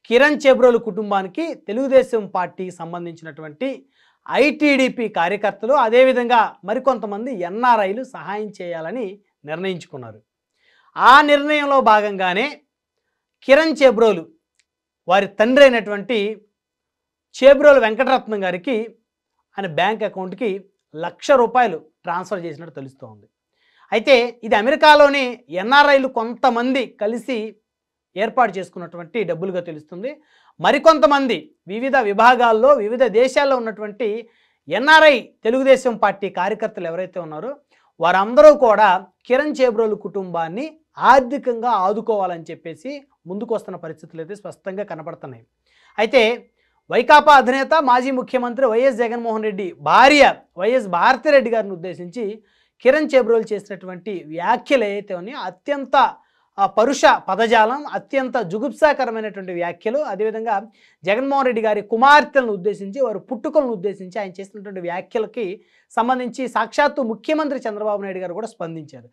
కిరణ్ చేబ్రోలు కుటుంబానికి తెలుగుదేశం పార్టీకి సంబంధించినటువంటి ఐటీడీపీ కార్యకర్తలు అదేవిధంగా మరికొంతమంది ఎన్ఆర్ఐలు సహాయం చేయాలని నిర్ణయించుకున్నారు. ఆ నిర్ణయంలో భాగంగానే కిరణ్ చేబ్రోలు వారి తండ్రి అయినటువంటి చేబ్రోలు వెంకటరత్నం గారికి ఆయన బ్యాంక్ అకౌంట్కి ₹1,00,000 ట్రాన్స్ఫర్ చేసినట్టు తెలుస్తోంది. అయితే ఇది అమెరికాలోని ఎన్ఆర్ఐలు కొంతమంది కలిసి ఏర్పాటు చేసుకున్నటువంటి డబ్బులుగా తెలుస్తుంది. మరికొంతమంది వివిధ విభాగాల్లో వివిధ దేశాల్లో ఉన్నటువంటి ఎన్ఆర్ఐ తెలుగుదేశం పార్టీ కార్యకర్తలు ఎవరైతే ఉన్నారో వారందరూ కూడా కిరణ్ చేబ్రోలు కుటుంబాన్ని ఆర్థికంగా ఆదుకోవాలని చెప్పేసి ముందుకు వస్తున్న పరిస్థితులు అయితే స్పష్టంగా కనపడుతున్నాయి. అయితే వైకాపా అధినేత మాజీ ముఖ్యమంత్రి వైఎస్ జగన్మోహన్ రెడ్డి భార్య వైఎస్ భారతిరెడ్డి గారిని ఉద్దేశించి కిరణ్ చేబ్రోలు చేసినటువంటి వ్యాఖ్యలు ఏవైతే ఉన్నాయో అత్యంత పరుష పదజాలం, అత్యంత జుగుప్సాకరమైనటువంటి వ్యాఖ్యలు, అదేవిధంగా జగన్మోహన్ రెడ్డి గారి కుమార్తెలను ఉద్దేశించి వారి పుట్టుకలను ఉద్దేశించి ఆయన చేసినటువంటి వ్యాఖ్యలకి సంబంధించి సాక్షాత్తు ముఖ్యమంత్రి చంద్రబాబు నాయుడు గారు కూడా స్పందించారు.